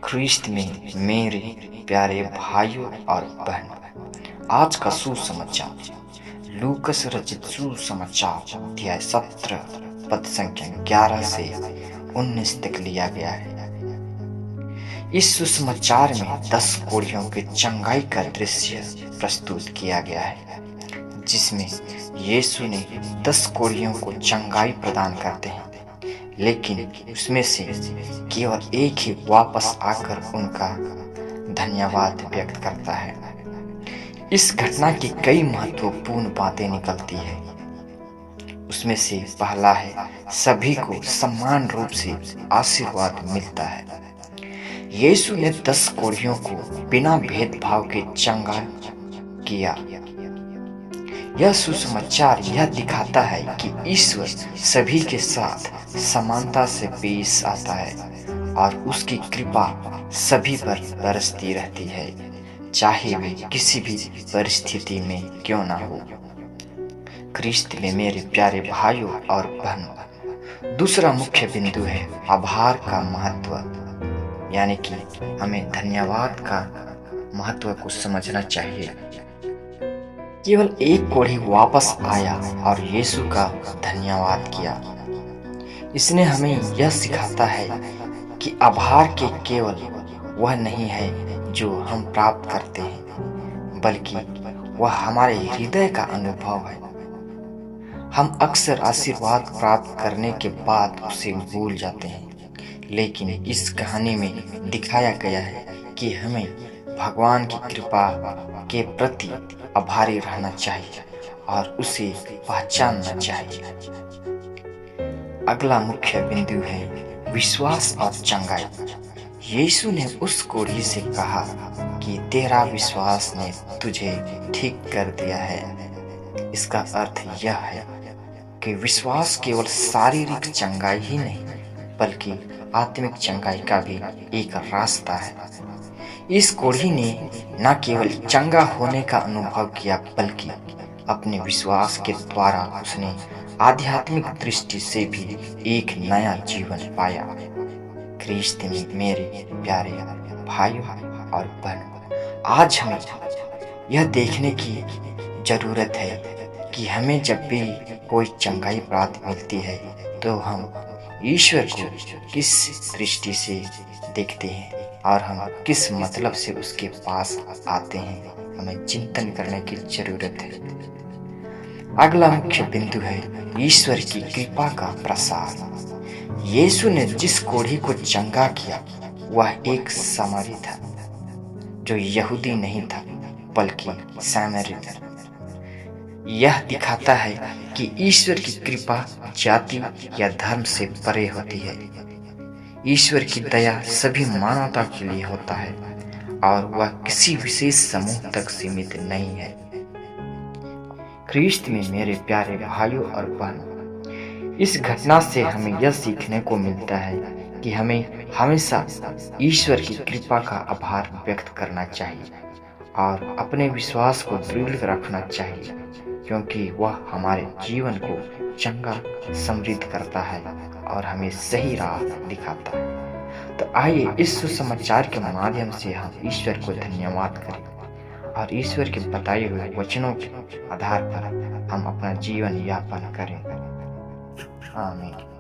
ख्रीस्त में मेरे प्यारे भाइयों और बहनों, आज का सुसमाचार लूकस रचित सुसमाचार अध्याय 17 पद संख्या 11 से 19 तक लिया गया है। इस सुसमाचार में 10 कोढ़ियों के चंगाई का दृश्य प्रस्तुत किया गया है, जिसमें यीशु ने 10 कोढ़ियों को चंगाई प्रदान करते हैं, लेकिन उसमें से केवल एक ही वापस आकर उनका धन्यवाद व्यक्त करता है। इस घटना की कई महत्वपूर्ण बातें निकलती है। उसमें से पहला है, सभी को समान रूप से आशीर्वाद मिलता है। यीशु ने 10 कोढ़ियों को बिना भेदभाव के चंगा किया। यह सुसमाचार यह दिखाता है कि ईश्वर सभी के साथ समानता से पेश आता है और उसकी कृपा सभी पर बरसती रहती है, चाहे वे किसी भी परिस्थिति में क्यों ना हो। ख्रीस्त में मेरे प्यारे भाइयों और बहनों, दूसरा मुख्य बिंदु है आभार का महत्व, यानी कि हमें धन्यवाद का महत्व को समझना चाहिए। केवल एक कोढ़ी वापस आया और यीशु का धन्यवाद किया। इसने हमें यह सिखाता है कि आभार के केवल वह नहीं है जो हम प्राप्त करते हैं, बल्कि वह हमारे हृदय का अनुभव है। हम अक्सर आशीर्वाद प्राप्त करने के बाद उसे भूल जाते हैं, लेकिन इस कहानी में दिखाया गया है कि हमें भगवान की कृपा के प्रति आभारी रहना चाहिए और उसे पहचानना चाहिए। अगला मुख्य बिंदु है विश्वास और चंगाई। यीशु ने उस कोढ़ी से कहा कि तेरा विश्वास ने तुझे ठीक कर दिया है। इसका अर्थ यह है कि विश्वास केवल शारीरिक चंगाई ही नहीं, बल्कि आत्मिक चंगाई का भी एक रास्ता है। इस कोढ़ी ने न केवल चंगा होने का अनुभव किया, बल्कि अपने विश्वास के द्वारा उसने आध्यात्मिक दृष्टि से भी एक नया जीवन पाया। ख्रीस्त में मेरे प्यारे भाइयों और बहनों, आज हमें यह देखने की जरूरत है कि हमें जब भी कोई चंगाई प्राप्त मिलती है तो हम ईश्वर को किस दृष्टि से देखते हैं और हम किस मतलब से उसके पास आते हैं, हमें चिंतन करने की जरूरत है। अगला मुख्य बिंदु है ईश्वर की कृपा का प्रसार। यीशु ने जिस कोढ़ी को चंगा किया वह एक सामरी था, जो यहूदी नहीं था बल्कि सामरी था। यह दिखाता है कि ईश्वर की कृपा जाति या धर्म से परे होती है। ईश्वर की दया सभी मानवता के लिए होता है और वह किसी विशेष समूह तक सीमित नहीं है। ख्रीस्त में मेरे प्यारे भाइयों और बहनों, इस घटना से हमें यह सीखने को मिलता है कि हमें हमेशा ईश्वर की कृपा का आभार व्यक्त करना चाहिए और अपने विश्वास को दृढ़ रखना चाहिए, क्योंकि वह हमारे जीवन को चंगा समृद्ध करता है और हमें सही राह दिखाता है। तो आइए इस सुसमाचार के माध्यम से हम ईश्वर को धन्यवाद करें और ईश्वर के बताए हुए वचनों के आधार पर हम अपना जीवन यापन करें। आमीन।